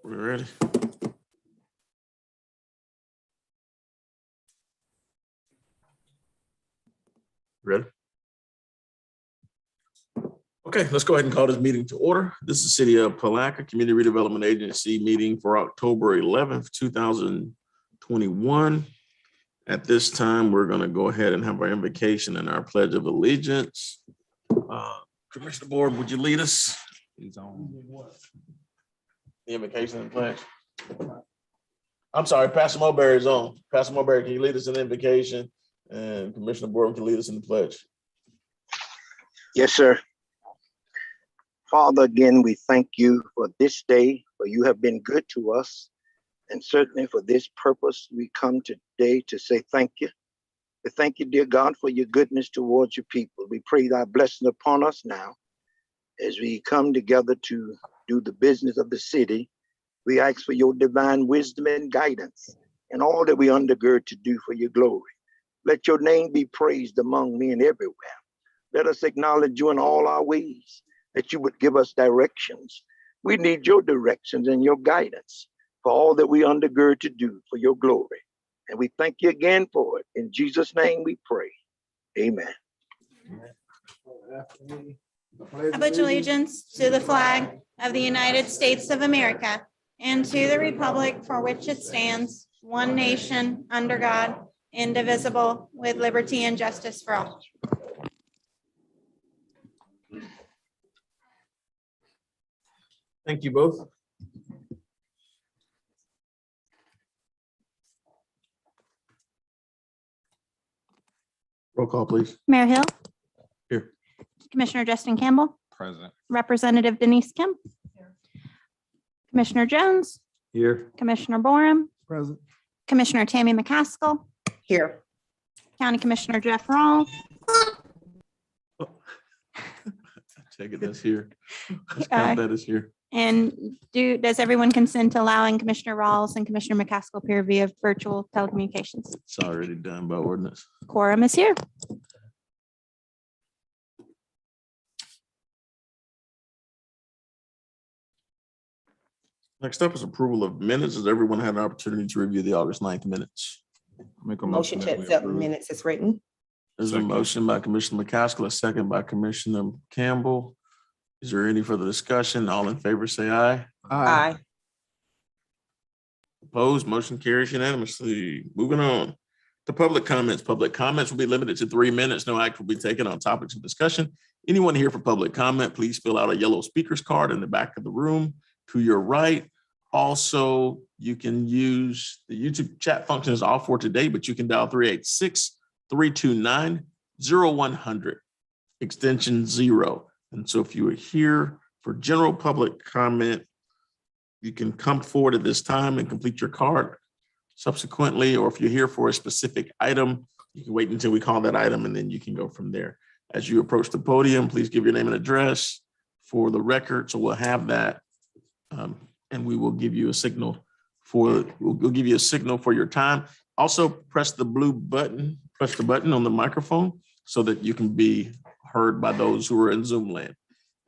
We ready? Ready? Okay, let's go ahead and call this meeting to order. This is City of Palatka Community Redevelopment Agency meeting for October 11th, 2021. At this time, we're going to go ahead and have our invocation and our pledge of allegiance. Commissioner Board, would you lead us? He's on. The invocation and pledge. I'm sorry, Pastor Mulberry is on. Pastor Mulberry, can you lead us in the invocation? And Commissioner Board can lead us in the pledge. Yes, sir. Father, again, we thank you for this day, for you have been good to us. And certainly for this purpose, we come today to say thank you. We thank you, dear God, for your goodness towards your people. We pray thy blessing upon us now as we come together to do the business of the city. We ask for your divine wisdom and guidance in all that we undergird to do for your glory. Let your name be praised among men everywhere. Let us acknowledge you in all our ways, that you would give us directions. We need your directions and your guidance for all that we undergird to do for your glory. And we thank you again for it. In Jesus' name we pray. Amen. I pledge allegiance to the flag of the United States of America and to the republic for which it stands, one nation, under God, indivisible, with liberty and justice for all. Thank you both. Roll call, please. Mayor Hill. Here. Commissioner Justin Campbell. Present. Representative Denise Kemp. Commissioner Jones. Here. Commissioner Borum. Present. Commissioner Tammy McCaskill. Here. County Commissioner Jeff Rawls. Take it that's here. Let's count that as here. And does everyone consent to allowing Commissioner Rawls and Commissioner McCaskill peer via virtual telecommunications? It's already done by ordinance. Quorum is here. Next up is approval of minutes. Has everyone had an opportunity to review the August 9th minutes? Make a Motion to that we accept approve. minutes is written. There's a Second. motion by Commissioner McCaskill, a second by Commissioner Campbell. Is there any further discussion? All in favor, say aye. Aye. Opposed, motion carries unanimously. Moving on to public comments. Public comments will be limited to 3 minutes. No act will be taken on topics of discussion. Anyone here for public comment, please fill out a yellow speaker's card in the back of the room to your right. Also, you can use the YouTube chat function is off for today, but you can dial 386-329-0100, extension 0. And so if you are here for general public comment, you can come forward at this time and complete your card subsequently, or if you're here for a specific item, you can wait until we call that item and then you can go from there. As you approach the podium, please give your name and address for the record. So we'll have that. And we will give you a signal we'll give you a signal for your time. Also press the blue button, press the button on the microphone so that you can be heard by those who are in Zoom land.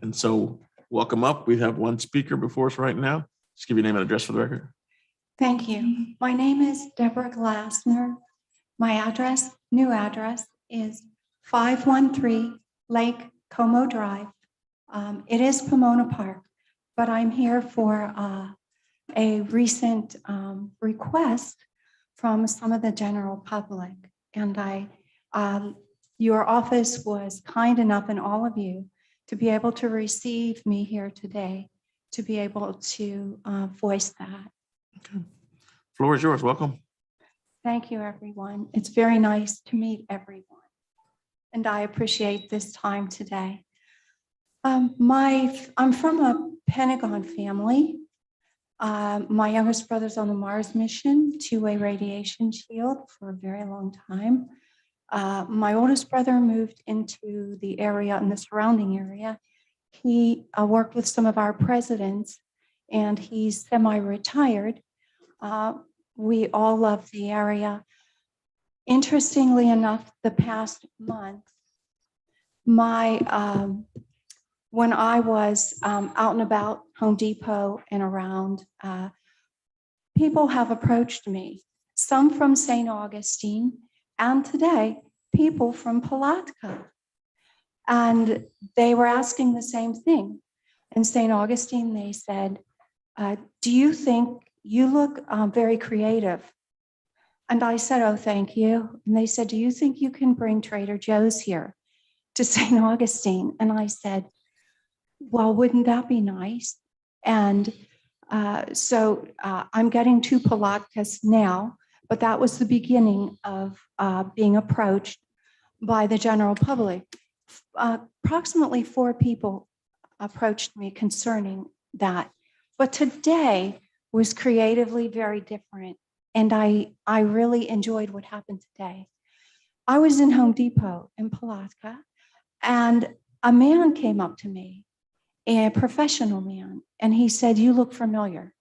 And so welcome up. We have one speaker before us right now. Just give your name and address for the record. Thank you. My name is Deborah Glassner. My address, new address, is 513 Lake Como Drive. It is Pomona Park, but I'm here for a recent request from some of the general public. And your office was kind enough, and all of you, to be able to receive me here today, to be able to voice that. Okay. Floor is yours. Welcome. Thank you, everyone. It's very nice to meet everyone. And I appreciate this time today. I'm from a Pentagon family. My youngest brother's on the Mars mission, two-way radiation shield for a very long time. My oldest brother moved into the area and the surrounding area. He worked with some of our presidents, and he's semi-retired. We all love the area. Interestingly enough, the past month, my when I was out and about Home Depot and around, people have approached me, some from St. Augustine, and today, people from Palatka. And they were asking the same thing. In St. Augustine, they said, do you think you look very creative? And I said, oh, thank you. And they said, do you think you can bring Trader Joe's here to St. Augustine? And I said, well, wouldn't that be nice? And so I'm getting to Palatkas now, but that was the beginning of being approached by the general public. Approximately 4 people approached me concerning that. But today was creatively very different. And I really enjoyed what happened today. I was in Home Depot in Palatka, and a man came up to me, a professional man, and he said, you look familiar.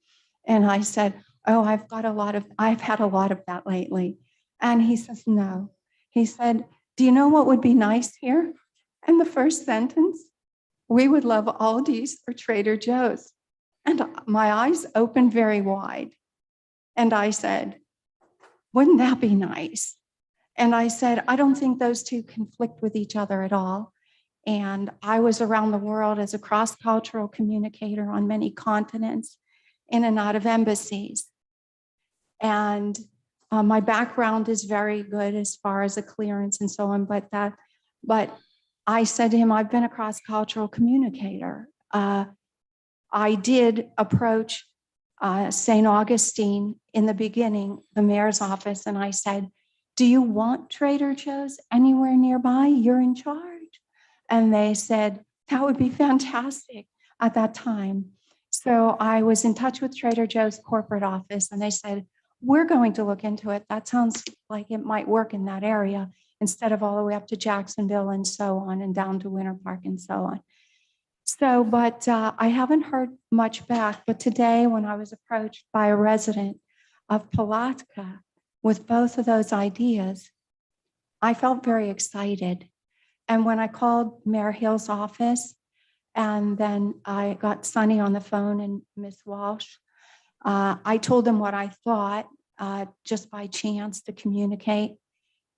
And I said, oh, I've had a lot of that lately. And he says, no. He said, do you know what would be nice here? And the first sentence, we would love Aldi's or Trader Joe's. And my eyes opened very wide. And I said, wouldn't that be nice? And I said, I don't think those two conflict with each other at all. And I was around the world as a cross-cultural communicator on many continents, in and out of embassies. And my background is very good as far as a clearance and so on, but I said to him, I've been a cross-cultural communicator. I did approach St. Augustine in the beginning, the mayor's office, and I said, do you want Trader Joe's anywhere nearby? You're in charge. And they said, that would be fantastic at that time. So I was in touch with Trader Joe's corporate office, and they said, we're going to look into it. That sounds like it might work in that area instead of all the way up to Jacksonville and so on, and down to Winter Park and so on. So, but I haven't heard much back. But today, when I was approached by a resident of Palatka with both of those ideas, I felt very excited. And when I called Mayor Hill's office, and then I got Sunny on the phone and Miss Walsh, I told them what I thought, just by chance to communicate.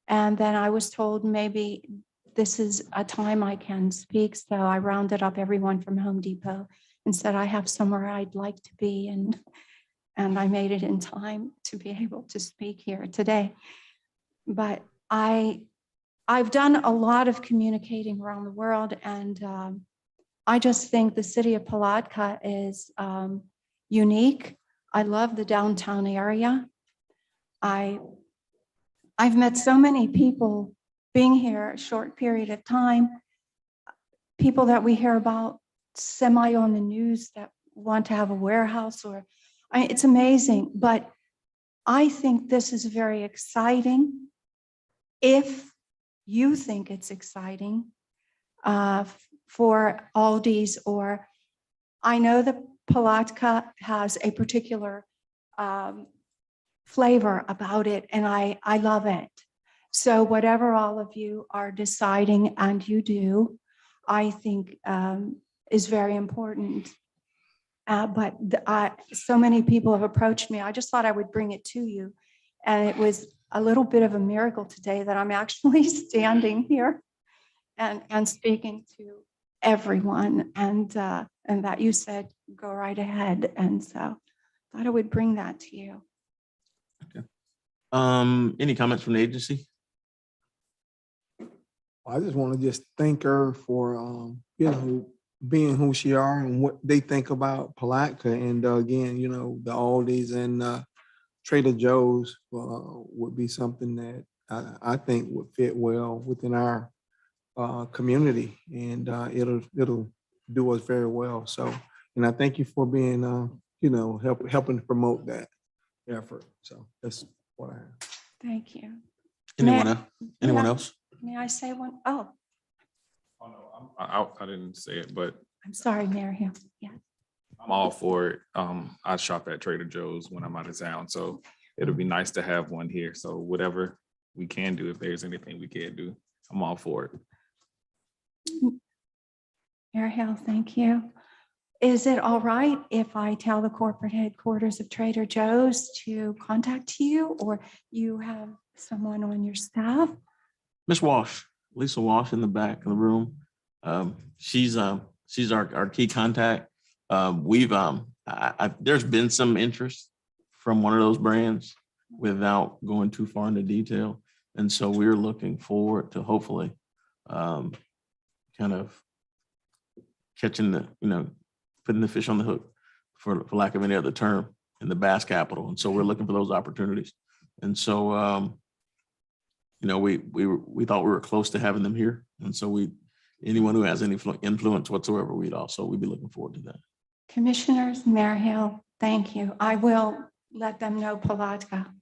And then I was told maybe this is a time I can speak. So I rounded up everyone from Home Depot and said, I have somewhere I'd like to be. And I made it in time to be able to speak here today. But I've done a lot of communicating around the world, and I just think the city of Palatka is unique. I love the downtown area. I've met so many people being here a short period of time, people that we hear about semi on the news that want to have a warehouse, or it's amazing. But I think this is very exciting. If you think it's exciting for Aldi's, or I know that Palatka has a particular flavor about it, and I love it. So whatever all of you are deciding, and you do, I think is very important. But so many people have approached me. I just thought I would bring it to you. And it was a little bit of a miracle today that I'm actually standing here and speaking to everyone, and that you said, go right ahead. And so I thought I would bring that to you. Okay. Any comments from the agency? I just want to thank her for, being who she are and what they think about Palatka. And again, the Aldi's and Trader Joe's would be something that I think would fit well within our community, and it'll do us very well. So, and I thank you for being, helping to promote that effort. So that's what I have. Thank you. Anyone else? May I say one? Oh, Oh, no, I didn't say it, but I'm sorry, Mayor Hill. Yeah. I'm all for it. I shop at Trader Joe's when I'm out of town, so it'll be nice to have one here. So whatever we can do, if there's anything we can do, I'm all for it. Mayor Hill, thank you. Is it all right if I tell the corporate headquarters of Trader Joe's to contact you, or you have someone on your staff? Ms. Walsh, Lisa Walsh in the back of the room. She's our key contact. There's been some interest from one of those brands without going too far into detail. And so we're looking forward to hopefully kind of catching putting the fish on the hook for lack of any other term in the Bass Capital. And so we're looking for those opportunities. And so, we thought we were close to having them here. And so anyone who has any influence whatsoever, we'd be looking forward to that. Commissioners, Mayor Hill, thank you. I will let them know Palatka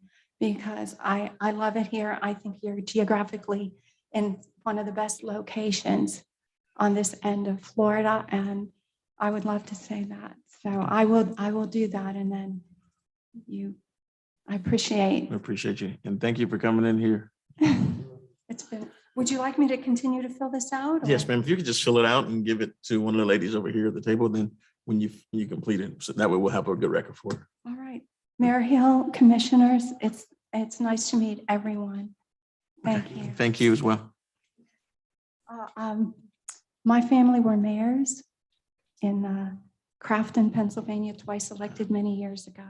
because I love it here. I think you're geographically in one of the best locations on this end of Florida, and I would love to say that. So I will do that, and then I appreciate. I appreciate you. And thank you for coming in here. Would you like me to continue to fill this out? or- Yes, ma'am. If you could just fill it out and give it to one of the ladies over here at the table, then when you complete it, so that way we'll have a good record for it. All right. Mayor Hill, commissioners, it's nice to meet everyone. Thank you. Thank you as well. My family were mayors in Crafton, Pennsylvania, twice elected many years ago.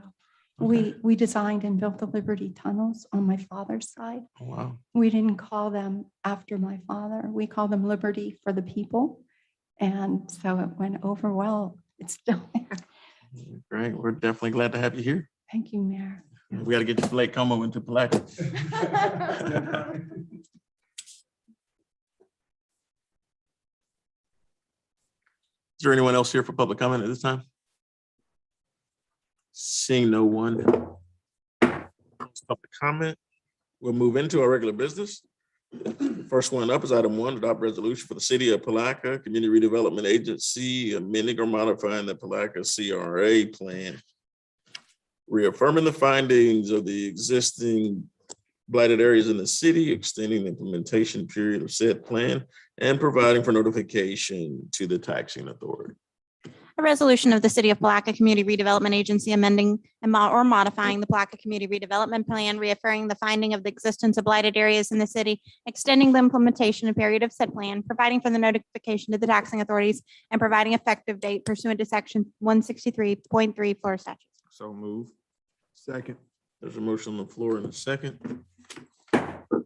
Okay. We designed and built the Liberty tunnels on my father's side. Oh, wow. We didn't call them after my father. We called them Liberty for the people. And so it went over well. It's still there. Great. We're definitely glad to have you here. Thank you, Mayor. We got to get you Lake Como into Palatka. Is there anyone else here for public comment at this time? Seeing no one. Public comment. We'll move into our regular business. First one up is item 1, adopt resolution for the city of Palatka Community Redevelopment Agency amending or modifying the Palatka CRA plan, reaffirming the findings of the existing blighted areas in the city, extending the implementation period of said plan, and providing for notification to the taxing authority. A resolution of the City of Palatka Community Redevelopment Agency amending or modifying the Palatka Community Redevelopment Plan, reaffirming the finding of the existence of blighted areas in the city, extending the implementation period of said plan, providing for the notification to the taxing authorities, and providing effective date pursuant to section 163.3 Florida statutes. So move. Second. There's a motion on the floor in a second. The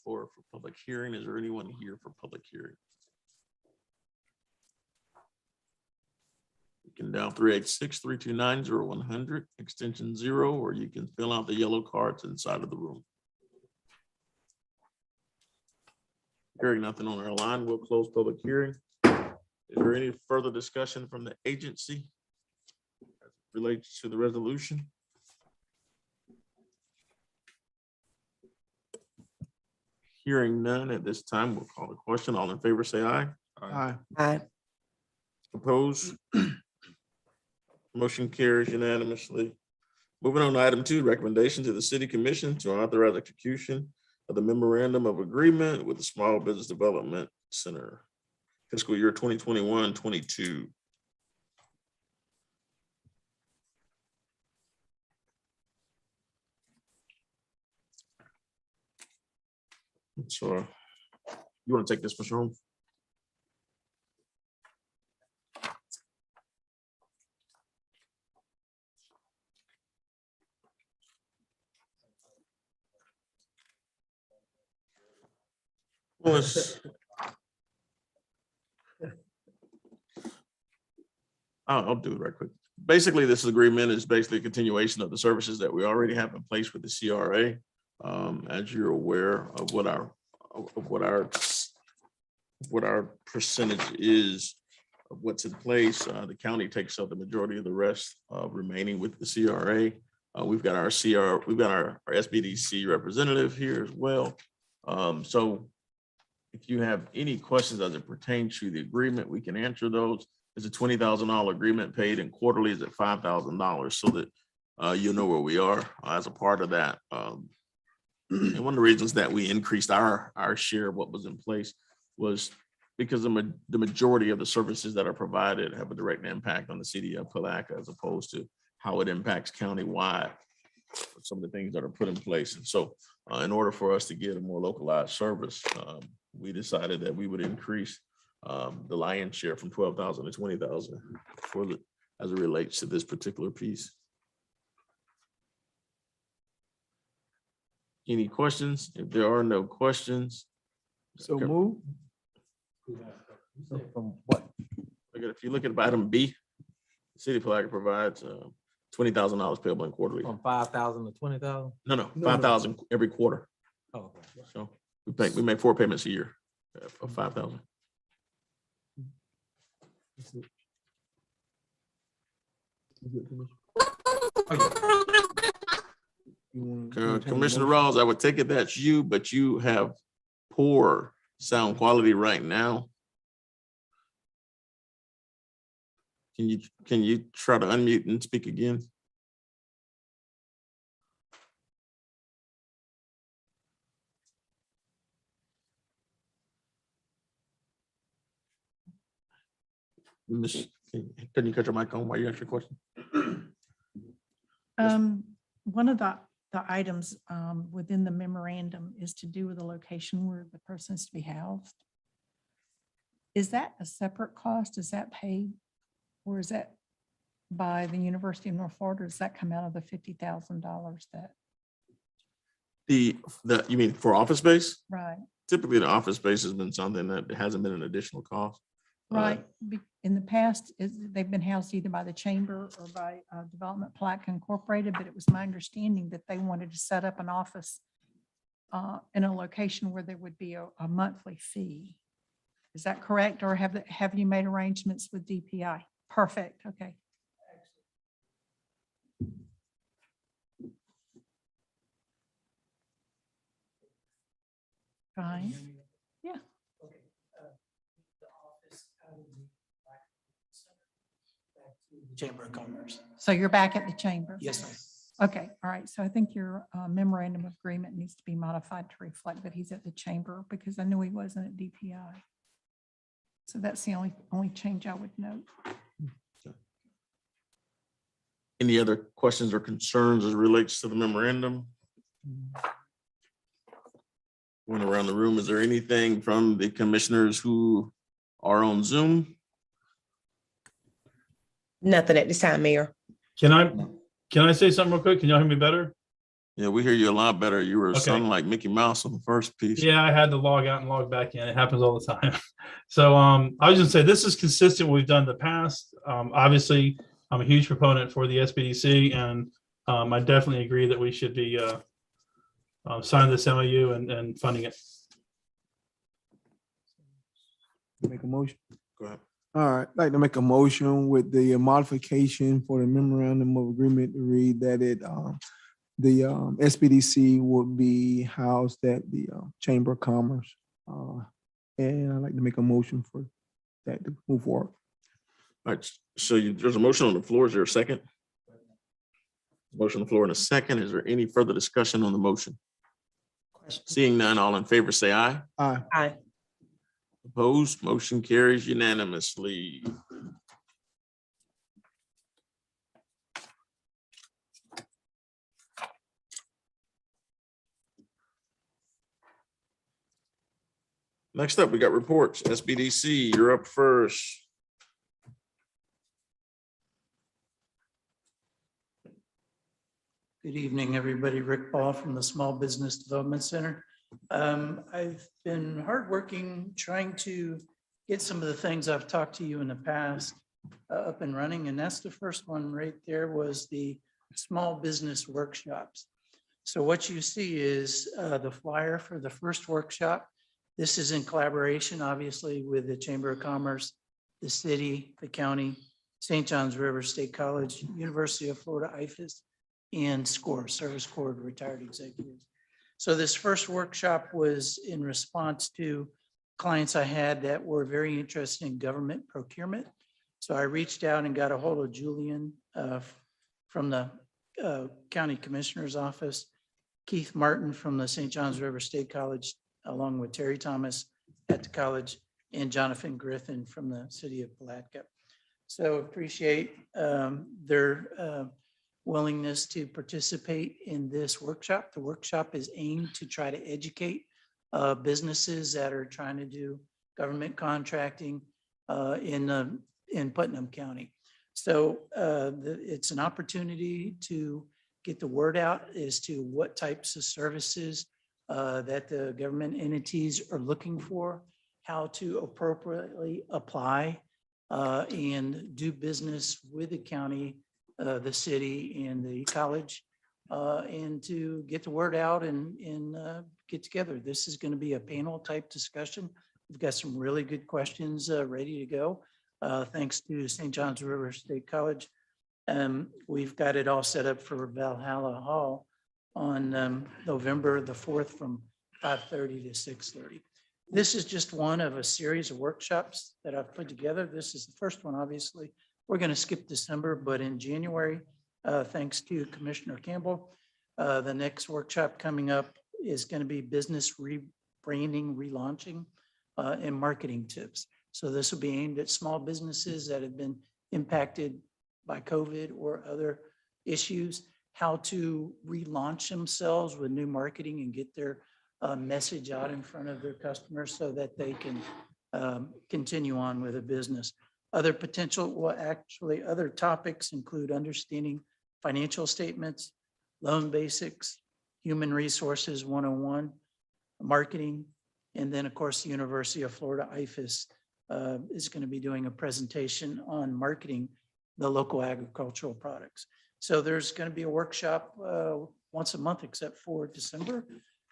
floor for public hearing. Is there anyone here for public hearing? You can dial 386-329-0100, extension 0, or you can fill out the yellow cards inside of the room. Hearing nothing on our line, we'll close public hearing. Is there any further discussion from the agency as it relates to the resolution? Hearing none at this time, we'll call the question. All in favor, say aye. Aye. Opposed? Motion carries unanimously. Moving on to item 2, recommendation to the city commission to authorize execution of the memorandum of agreement with the Small Business Development Center, fiscal year 2021-22. So you want to take this, Mr. Holmes? Well, I'll do it right quick. Basically, this agreement is basically a continuation of the services that we already have in place with the CRA. As you're aware of what our percentage is of what's in place, the county takes up the majority of the rest remaining with the CRA. We've got our SBDC representative here as well. So if you have any questions as it pertains to the agreement, we can answer those. It's a $20,000 agreement paid in quarterly is at $5,000 so that you'll know where we are as a part of that. And one of the reasons that we increased our share of what was in place was because the majority of the services that are provided have a direct impact on the city of Palatka as opposed to how it impacts countywide, some of the things that are put in place. And so in order for us to get a more localized service, we decided that we would increase the lion's share from 12,000 to 20,000 as it relates to this particular piece. Any questions? If there are no questions. So Okay. move. From what? Again, if you look at item B, the city of Palatka provides $20,000 payable in quarterly. From 5,000 to 20,000? No, 5,000 every quarter. Oh, okay. So we make 4 payments a year of 5,000. Commissioner Rawls, I would take it that's you, but you have poor sound quality right now. Can you try to unmute and speak again? Can you cut your mic on while you ask your question? One of the items within the memorandum is to do with the location where the person is to be housed. Is that a separate cost? Is that paid? Or is that by the University of North Florida? Does that come out of the $50,000 that? You mean for office space? Right, Typically, the office space has been something that hasn't been an additional cost. right. In the past, they've been housed either by the chamber or by Development Palatka Incorporated, but it was my understanding that they wanted to set up an office in a location where there would be a monthly fee. Is that correct? Or have you made arrangements with DPI? Perfect, okay. Fine. Yeah. Chamber of Commerce. So you're back at the chamber? Yes, ma'am. Okay, all right. So I think your memorandum of agreement needs to be modified to reflect that he's at the chamber, because I knew he wasn't at DPI. So that's the only change I would note. Any other questions or concerns as it relates to the memorandum? Going around the room, is there anything from the commissioners who are on Zoom? Nothing at this time, Mayor. Can I say something real quick? Can y'all hear me better? Yeah, we hear you a lot better. You were Okay. sounding like Mickey Mouse on the first piece. Yeah, I had to log out and log back in. It happens all the time. So I was just saying this is consistent with what we've done in the past. Obviously, I'm a huge proponent for the SBDC, and I definitely agree that we should be signing this MOU and funding it. Make a motion. Go ahead. All right, I'd like to make a motion with the modification for the memorandum of agreement to read that the SBDC would be housed at the Chamber of Commerce. And I'd like to make a motion for that to move forward. All right, so there's a motion on the floor. Is there a second? Motion on the floor in a second. Is there any further discussion on the motion? Seeing none, all in favor, say aye. Aye. Aye. Opposed, motion carries unanimously. Next up, we got reports. SBDC, you're up first. Good evening, everybody. Rick Ball from the Small Business Development Center. I've been hardworking trying to get some of the things I've talked to you in the past up and running, and that's the first one right there was the small business workshops. So what you see is the flyer for the first workshop. This is in collaboration, obviously, with the Chamber of Commerce, the city, the county, St. John's River State College, University of Florida, IFAS, and SCORE, Service Corps of Retired Executives. So this first workshop was in response to clients I had that were very interested in government procurement. So I reached out and got a hold of Julian from the County Commissioner's Office, Keith Martin from the St. John's River State College, along with Terry Thomas at the college, and Jonathan Griffin from the city of Palatka. So appreciate their willingness to participate in this workshop. The workshop is aimed to try to educate businesses that are trying to do government contracting in Putnam County. So it's an opportunity to get the word out as to what types of services that the government entities are looking for, how to appropriately apply and do business with the county, the city, and the college, and to get the word out and get together. This is going to be a panel type discussion. We've got some really good questions ready to go. Thanks to St. John's River State College. We've got it all set up for Valhalla Hall on November the 4th from 5:30 to 6:30. This is just one of a series of workshops that I've put together. This is the first one, obviously. We're going to skip December, but in January, thanks to Commissioner Campbell, the next workshop coming up is going to be business rebranding, relaunching, and marketing tips. So this will be aimed at small businesses that have been impacted by COVID or other issues, how to relaunch themselves with new marketing and get their message out in front of their customers so that they can continue on with a business. Other potential, well, actually other topics include understanding financial statements, loan basics, human resources 101, marketing, and then of course, the University of Florida IFAS is going to be doing a presentation on marketing the local agricultural products. So there's going to be a workshop once a month except for December.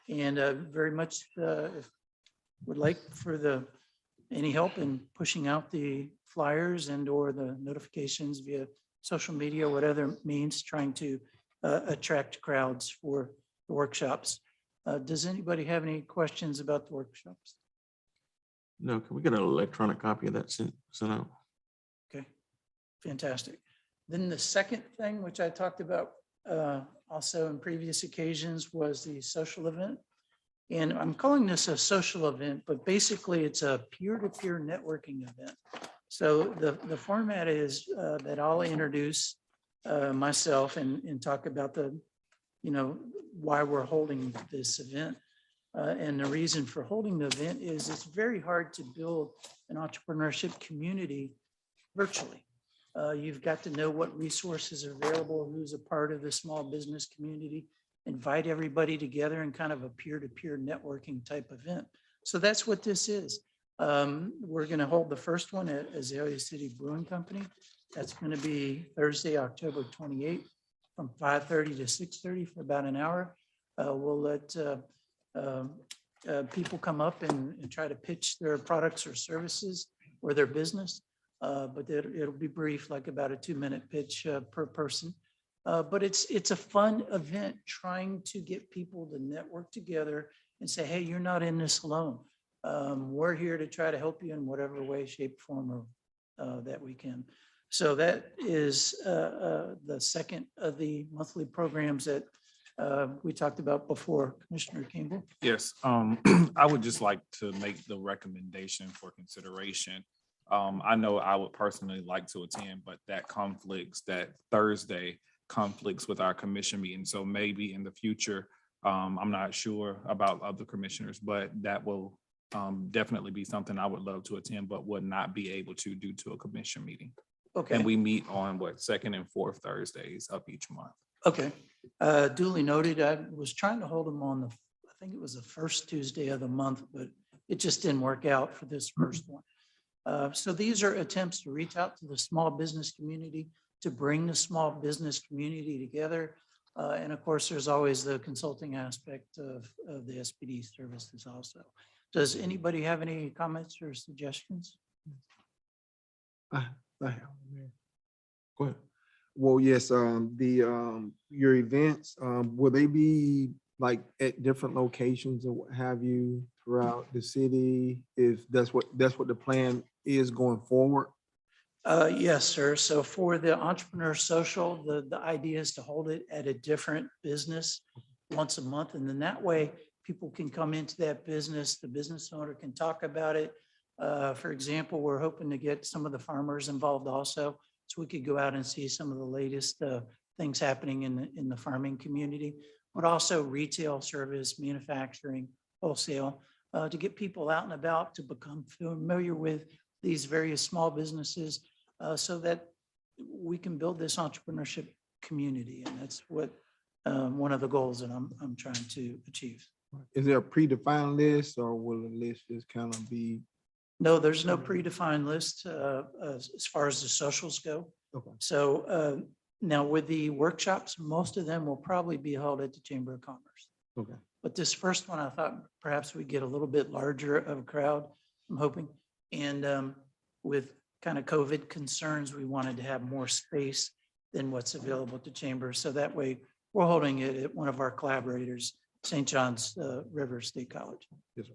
And very much would like for any help in pushing out the flyers and or the notifications via social media, whatever means, trying to attract crowds for the workshops. Does anybody have any questions about the workshops? No, can we get an electronic copy of that sent out? Okay, fantastic. Then the second thing, which I talked about also in previous occasions, was the social event. And I'm calling this a social event, but basically it's a peer-to-peer networking event. So the format is that I'll introduce myself and talk about why we're holding this event. And the reason for holding the event is it's very hard to build an entrepreneurship community virtually. You've got to know what resources are available, who's a part of the small business community, invite everybody together in kind of a peer-to-peer networking type event. So that's what this is. We're going to hold the first one at Azalea City Brewing Company. That's going to be Thursday, October 28th from 5:30 to 6:30 for about an hour. We'll let people come up and try to pitch their products or services or their business. But it'll be brief, like about a 2-minute pitch per person. But it's a fun event trying to get people to network together and say, hey, you're not in this alone. We're here to try to help you in whatever way, shape, form that we can. So that is the second of the monthly programs that we talked about before. Commissioner Campbell? Yes, I would just like to make the recommendation for consideration. I know I would personally like to attend, but that Thursday conflicts with our commission meeting. So maybe in the future, I'm not sure about other commissioners, but that will definitely be something I would love to attend, but would not be able to due to a commission meeting. Okay. And we meet on second and fourth Thursdays of each month. Okay. Duly noted. I was trying to hold them on I think it was the first Tuesday of the month, but it just didn't work out for this first one. So these are attempts to reach out to the small business community, to bring the small business community together. And of course, there's always the consulting aspect of the SPD services also. Does anybody have any comments or suggestions? I have. Go ahead. Well, yes, your events, will they be like at different locations or what have you throughout the city? If that's what the plan is going forward? Yes, sir. So for the entrepreneur social, the idea is to hold it at a different business once a month. And then that way people can come into that business, the business owner can talk about it. For example, we're hoping to get some of the farmers involved also, so we could go out and see some of the latest things happening in the farming community, but also retail, service, manufacturing, wholesale, to get people out and about to become familiar with these various small businesses, so that we can build this entrepreneurship community. And that's what one of the goals that I'm trying to achieve. Is there a predefined list, or will the list just kind of be? No, there's no predefined list as far as the socials go. Okay. So now with the workshops, most of them will probably be held at the Chamber of Commerce. Okay. But this first one, I thought perhaps we get a little bit larger of a crowd, I'm hoping. And with kind of COVID concerns, we wanted to have more space than what's available at the Chamber. So that way we're holding it at one of our collaborators, St. John's River State College. Yes, sir.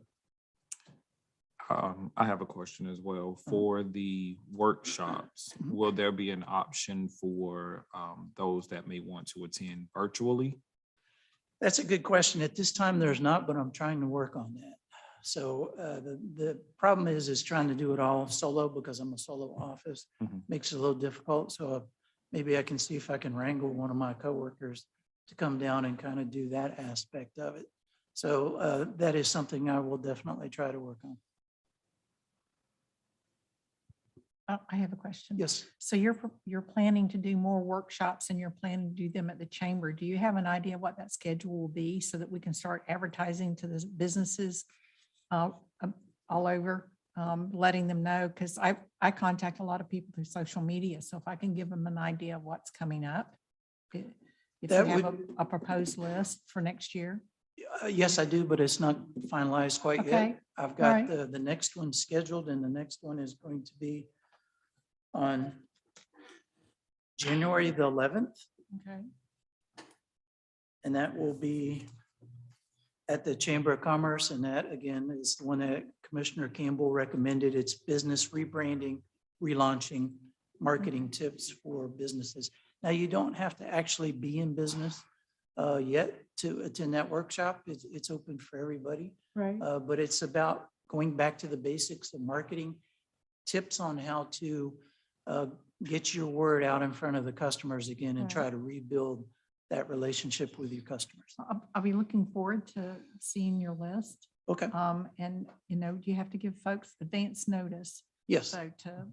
I have a question as well. For the workshops, will there be an option for those that may want to attend virtually? That's a good question. At this time, there's not, but I'm trying to work on that. So the problem is trying to do it all solo, because I'm a solo office. Makes it a little difficult. So maybe I can see if I can wrangle one of my coworkers to come down and kind of do that aspect of it. So that is something I will definitely try to work on. I have a question. Yes. So you're planning to do more workshops and you're planning to do them at the chamber. Do you have an idea what that schedule will be so that we can start advertising to the businesses all over, letting them know? Because I contact a lot of people through social media. So if I can give them an idea of what's coming up, if you That have a proposed list for next year. Yes, I do, but it's not finalized quite Okay. yet. I've got right. the next one scheduled, and the next one is going to be on January the 11th. Okay. And that will be at the Chamber of Commerce. And that, again, is the one that Commissioner Campbell recommended. It's business rebranding, relaunching, marketing tips for businesses. Now, you don't have to actually be in business yet to attend that workshop. It's open for everybody. Right. But it's about going back to the basics of marketing, tips on how to get your word out in front of the customers again and Right. try to rebuild that relationship with your customers. I'll be looking forward to seeing your list. Okay. And you have to give folks advance notice. Yes. So to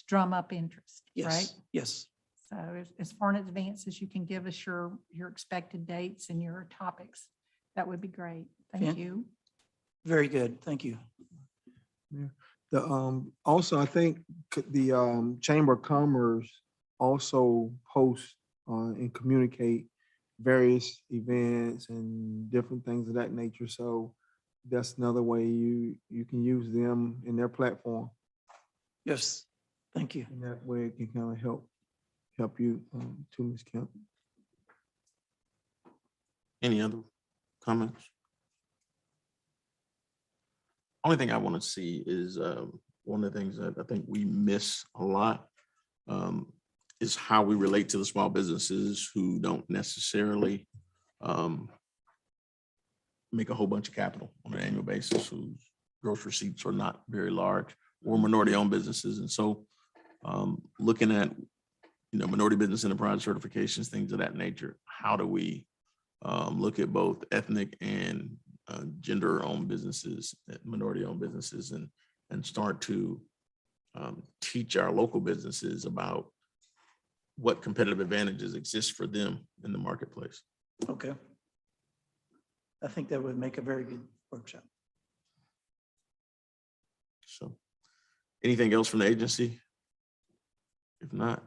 drum up interest, right? Yes. Yes. So as far in advance as you can give us your expected dates and your topics, that would be great. Thank Fan- you. Very good. Thank you. Also, I think the Chamber of Commerce also posts and communicate various events and different things of that nature. So that's another way you can use them in their platform. Yes. Thank you. And that way it can kind of help you to Ms. Kemp. Any other comments? Only thing I want to see is one of the things that I think we miss a lot is how we relate to the small businesses who don't necessarily make a whole bunch of capital on an annual basis, whose gross receipts are not very large, or minority-owned businesses. And so looking at minority business enterprise certifications, things of that nature, how do we look at both ethnic and gender-owned businesses, minority-owned businesses, and start to teach our local businesses about what competitive advantages exist for them in the marketplace. Okay. I think that would make a very good workshop. So anything else from the agency? If not,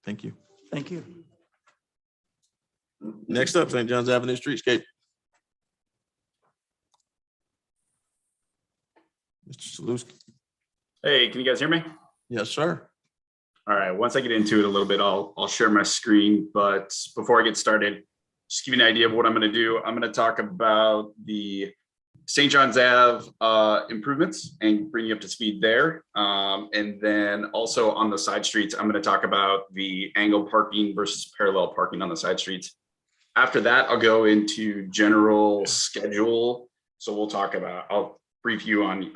thank you. Thank you. Next up, St. John's Avenue Streetscape. Mr. Saluski. Hey, can you guys hear me? Yes, sir. All right, once I get into it a little bit, I'll share my screen. But before I get started, just give you an idea of what I'm going to do. I'm going to talk about the St. John's Ave improvements and bring you up to speed there. And then also on the side streets, I'm going to talk about the angle parking versus parallel parking on the side streets. After that, I'll go into general schedule. So we'll talk about, I'll brief you on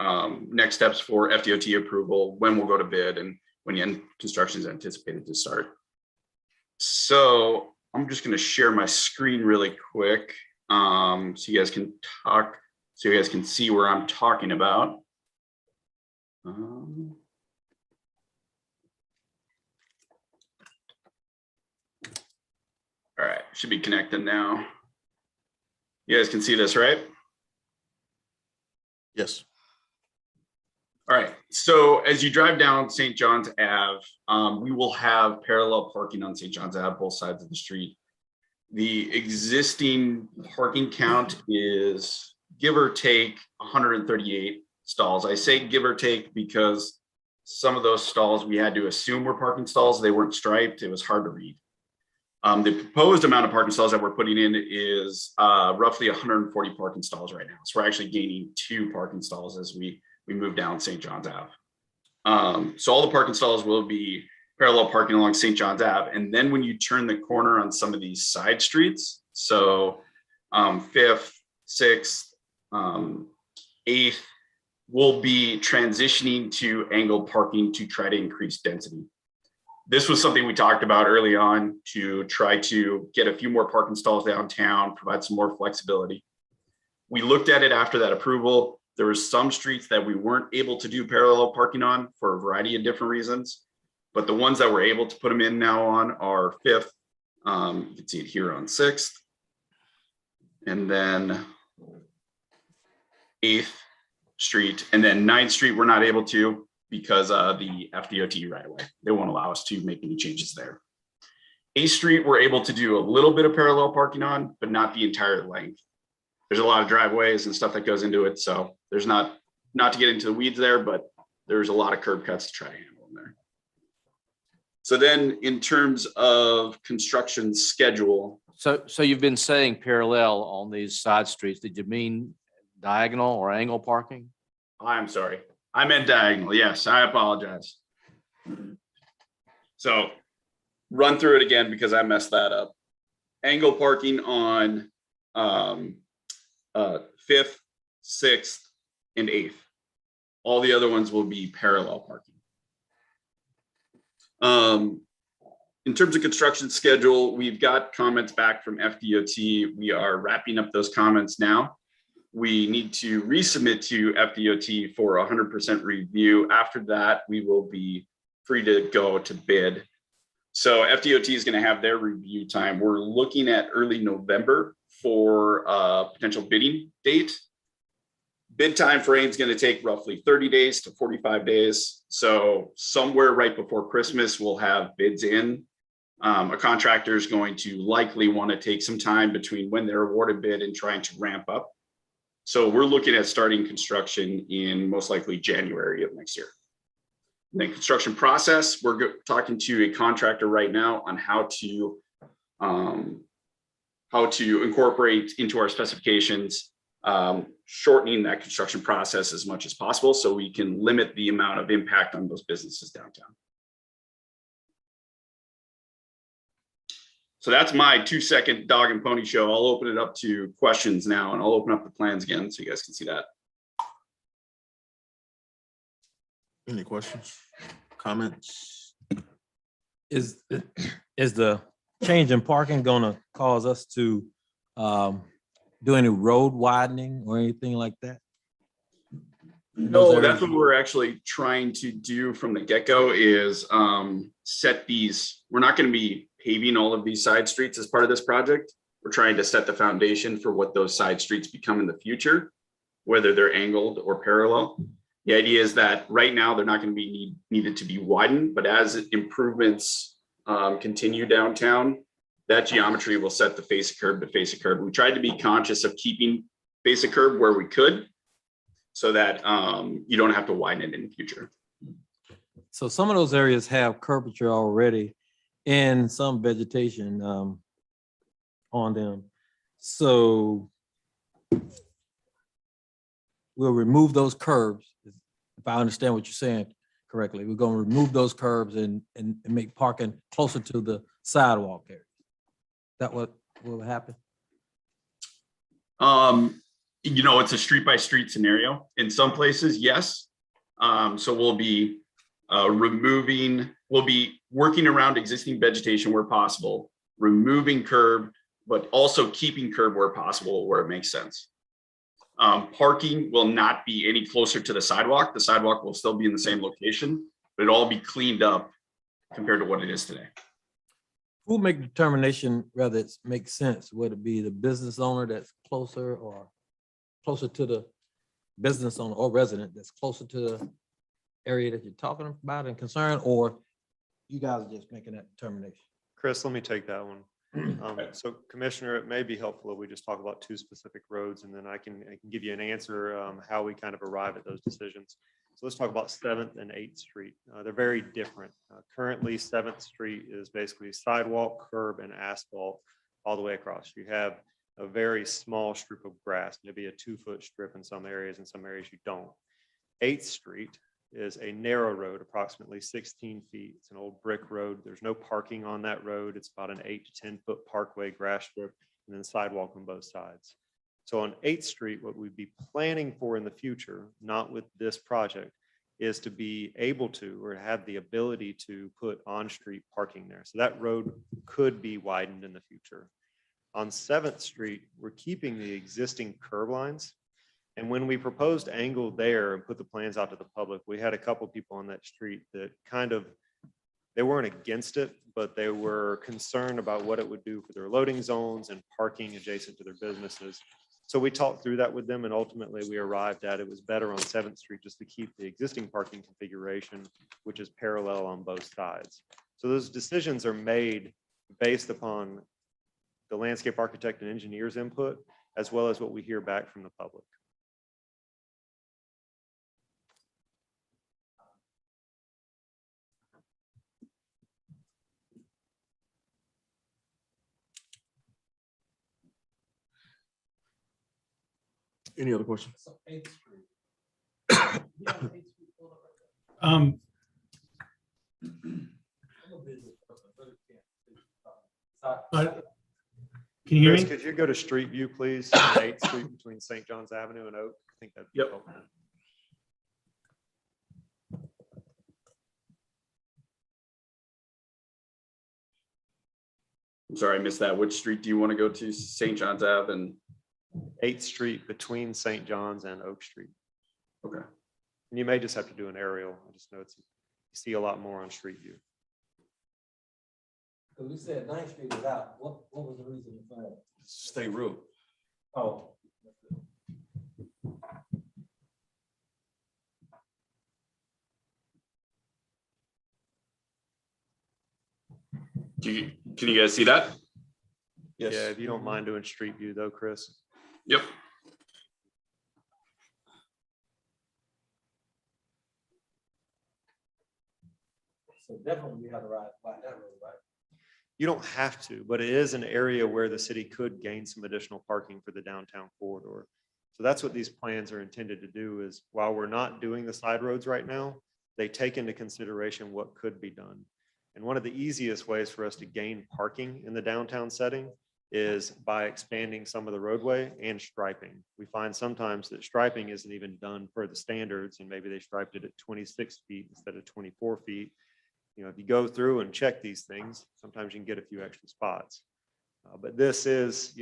next steps for FDOT approval, when we'll go to bid, and when construction is anticipated to start. So I'm just going to share my screen really quick, so you guys can talk, so you guys can see where I'm talking about. All right, should be connected now. You guys can see this, right? Yes. All right, so as you drive down St. John's Ave, we will have parallel parking on St. John's Ave, both sides of the street. The existing parking count is, give or take, 138 stalls. I say give or take because some of those stalls we had to assume were parking stalls. They weren't striped. It was hard to read. The proposed amount of parking stalls that we're putting in is roughly 140 parking stalls right now. So we're actually gaining 2 parking stalls as we move down St. John's Ave. So all the parking stalls will be parallel parking along St. John's Ave. And then when you turn the corner on some of these side streets, so 5th, 6th, 8th, we'll be transitioning to angled parking to try to increase density. This was something we talked about early on to try to get a few more parking stalls downtown, provide some more flexibility. We looked at it after that approval. There were some streets that we weren't able to do parallel parking on for a variety of different reasons, but the ones that we're able to put them in now on are 5th. You can see it here on 6th, and then 8th Street, and then 9th Street we're not able to because the FDOT right away. They won't allow us to make any changes there. 8th Street we're able to do a little bit of parallel parking on, but not the entire length. There's a lot of driveways and stuff that goes into it, so there's not to get into the weeds there, but there's a lot of curb cuts to try to handle in there. So then in terms of construction schedule. So you've been saying parallel on these side streets. Did you mean diagonal or angle parking? I'm sorry. I meant diagonal. Yes, I apologize. So run through it again because I messed that up. Angle parking on 5th, 6th, and 8th. All the other ones will be parallel parking. In terms of construction schedule, we've got comments back from FDOT. We are wrapping up those comments now. We need to resubmit to FDOT for 100% review. After that, we will be free to go to bid. So FDOT is going to have their review time. We're looking at early November for a potential bidding date. Bid time frame is going to take roughly 30 days to 45 days. So somewhere right before Christmas, we'll have bids in. A contractor is going to likely want to take some time between when they're awarded bid and trying to ramp up. So we're looking at starting construction in most likely January of next year. And then construction process, we're talking to a contractor right now on how to incorporate into our specifications, shortening that construction process as much as possible so we can limit the amount of impact on those businesses downtown. So that's my 2-second dog and pony show. I'll open it up to questions now, and I'll open up the plans again so you guys can see that. Any questions, comments? Is the change in parking gonna cause us to do any road widening or anything like that? No, that's what we're actually trying to do from the get-go is set these. We're not going to be paving all of these side streets as part of this project. We're trying to set the foundation for what those side streets become in the future, whether they're angled or parallel. The idea is that right now they're not going to be needed to be widened, but as improvements continue downtown, that geometry will set the face of curb to face of curb. We tried to be conscious of keeping face of curb where we could, so that you don't have to widen it in the future. So some of those areas have curvature already and some vegetation on them. So we'll remove those curbs. If I understand what you're saying correctly, we're going to remove those curbs and make parking closer to the sidewalk area. Is that what will happen? It's a street by street scenario. In some places, yes. So we'll be we'll be working around existing vegetation where possible, removing curb, but also keeping curb where possible, where it makes sense. Parking will not be any closer to the sidewalk. The sidewalk will still be in the same location, but it'll all be cleaned up compared to what it is today. Who make the determination whether it makes sense, whether it be the business owner that's closer or closer to the business owner or resident that's closer to the area that you're talking about and concerned, or you guys are just making that determination? Chris, let me take that one. So Commissioner, it may be helpful if we just talk about two specific roads, and then I can give you an answer how we kind of arrive at those decisions. So let's talk about 7th and 8th Street. They're very different. Currently, 7th Street is basically sidewalk, curb, and asphalt all the way across. You have a very small strip of grass, maybe a 2-foot strip in some areas you don't. 8th Street is a narrow road, approximately 16 feet. It's an old brick road. There's no parking on that road. It's about an 8 to 10 foot parkway grass strip, and then sidewalk on both sides. So on 8th Street, what we'd be planning for in the future, not with this project, is to be able to, or have the ability to put on-street parking there. So that road could be widened in the future. On 7th Street, we're keeping the existing curb lines. And when we proposed angle there and put the plans out to the public, we had a couple people on that street that they weren't against it, but they were concerned about what it would do for their loading zones and parking adjacent to their businesses. So we talked through that with them, and ultimately we arrived at it was better on 7th Street just to keep the existing parking configuration, which is parallel on both sides. So those decisions are made based upon the landscape architect and engineer's input, as well as what we hear back from the public. Any other questions? Can you hear Chris, me? could you go to Street View, please? On 8th Street between St. John's Avenue and Oak. I think that'd be helpful. I'm sorry, I missed that. Which street do you want to go to? St. John's Ave and 8th Street between St. John's and Oak Street. okay. And you may just have to do an aerial. I just know you see a lot more on Street View. Because we said 9th Street is out. What was the reason for that? State road. Oh. Can you guys see that? Yes. Yeah, if you don't mind doing Street View though, Chris. Yep. So definitely we have to ride that road, right? You don't have to, but it is an area where the city could gain some additional parking for the downtown corridor. So that's what these plans are intended to do is while we're not doing the side roads right now, they take into consideration what could be done. And one of the easiest ways for us to gain parking in the downtown setting is by expanding some of the roadway and striping. We find sometimes that striping isn't even done per the standards, and maybe they striped it at 26 feet instead of 24 feet. If you go through and check these things, sometimes you can get a few extra spots. But this is,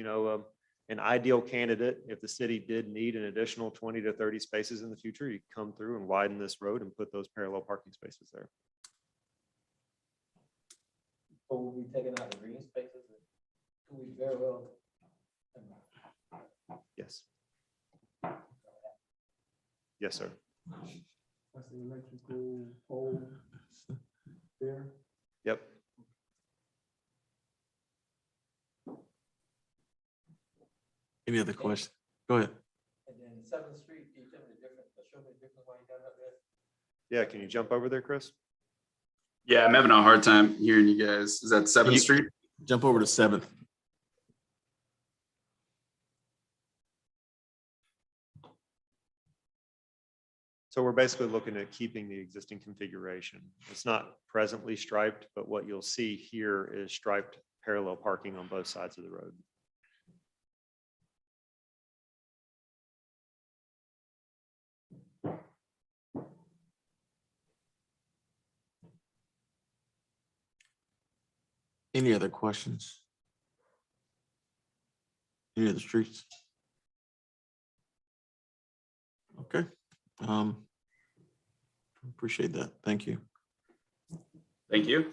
an ideal candidate. If the city did need an additional 20 to 30 spaces in the future, you come through and widen this road and put those parallel parking spaces there. So we'll be taking out the green spaces. We very well. Yes. Yes, sir. That's the electrical pole there. Yep. Any other questions? Go ahead. And then 7th Street, can you tell me the difference, show me the difference why you got it up there? Yeah, can you jump over there, Chris? Yeah, I'm having a hard time hearing you guys. Is that 7th Street? Jump over to 7th. So we're basically looking at keeping the existing configuration. It's not presently striped, but what you'll see here is striped parallel parking on both sides of the road. Any other questions? Any other streets? Okay. Appreciate that. Thank you. Thank you.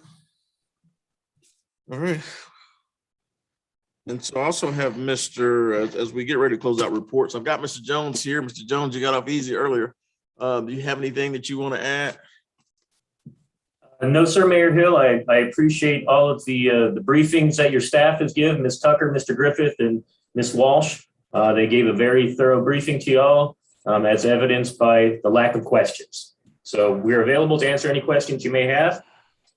All right. And so I also have Mr., as we get ready to close out reports, I've got Mr. Jones here. Mr. Jones, you got off easy earlier. Do you have anything that you want to add? No, sir, Mayor Hill. I appreciate all of the briefings that your staff has given, Ms. Tucker, Mr. Griffith, and Ms. Walsh. They gave a very thorough briefing to you all, as evidenced by the lack of questions. So we're available to answer any questions you may have.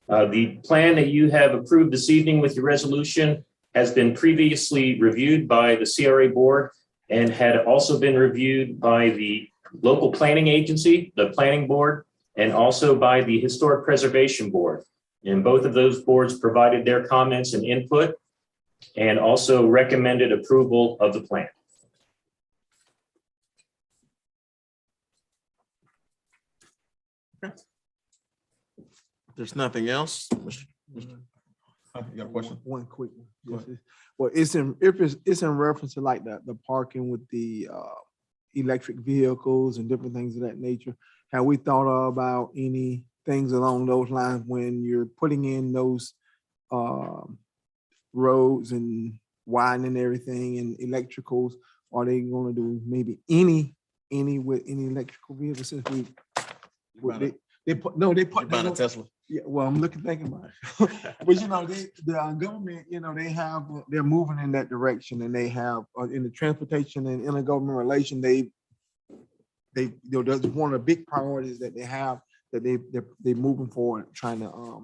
The plan that you have approved this evening with your resolution has been previously reviewed by the CRA board and had also been reviewed by the local planning agency, the planning board, and also by the Historic Preservation Board. And both of those boards provided their comments and input and also recommended approval of the plan. There's nothing else. You got a question? One quick one. Go ahead. Well, it's in reference to like the parking with the electric vehicles and different things of that nature. Have we thought about any things along those lines when you're putting in those roads and widening everything and electricals? Are they going to do maybe any with any electrical vehicles since they put Buying a Tesla. Yeah, well, I'm thinking about it. But you know, the government, you know, they're moving in that direction, and they have in the transportation and intergovernmental relation, they that's one of the big priorities that they have, that they're moving forward, trying to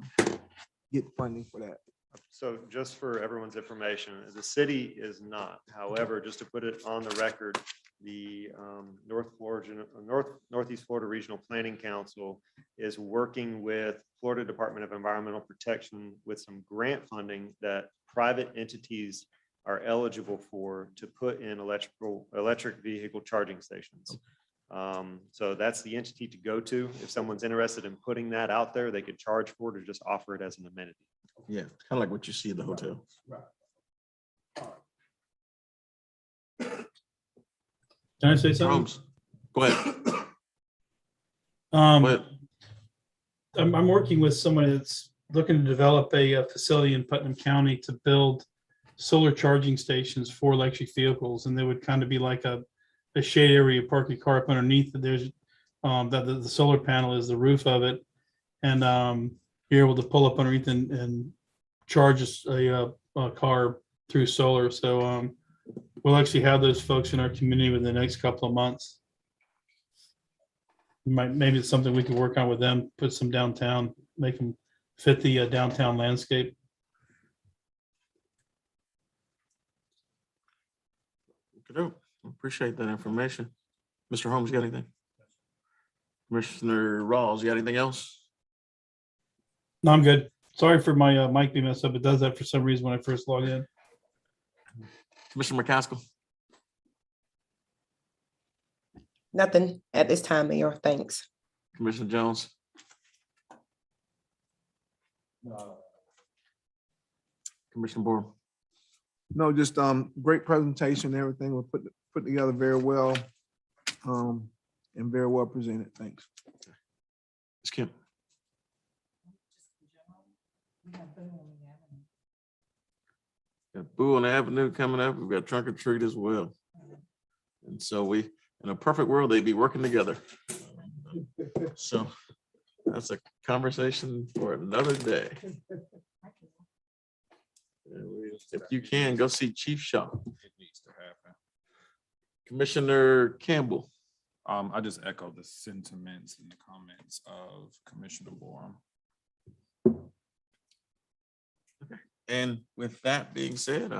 get funding for that. So just for everyone's information, the city is not. However, just to put it on the record, the Northeast Florida Regional Planning Council is working with Florida Department of Environmental Protection with some grant funding that private entities are eligible for to put in electric vehicle charging stations. So that's the entity to go to. If someone's interested in putting that out there, they could charge for it or just offer it as an amenity. Yeah, kind of like what you see at the hotel. Can I say something? Holmes, go ahead. I'm working with someone that's looking to develop a facility in Putnam County to build solar charging stations for electric vehicles, and they would kind of be like a shade area, park your car up underneath. There's the solar panel is the roof of it, and you're able to pull up underneath and charge a car through solar. So we'll actually have those folks in our community within the next couple of months. Maybe it's something we could work on with them, put some downtown, make them fit the downtown landscape. Good. Appreciate that information. Mr. Holmes, you got anything? Commissioner Rawls, you got anything else? No, I'm good. Sorry for my mic being messed up. It does that for some reason when I first log in. Commissioner McCaskill? Nothing at this time, Mayor. Thanks. Commissioner Jones? Commissioner Board? No, just great presentation. Everything was put together very well, and very well presented. Thanks. Ms. Kemp? Got Boo on the Avenue coming up. We've got Trunk or Treat as well. And so in a perfect world, they'd be working together. So that's a conversation for another day. If you can, go see Chief Shaw. It needs to happen. Commissioner Campbell? I just echo the sentiments and the comments of Commissioner Borum. And with that being said,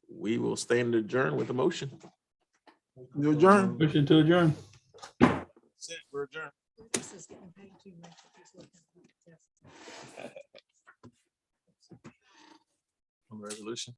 we will stand adjourned with a motion. You adjourn. Motion to adjourn. We're adjourned. On the resolution.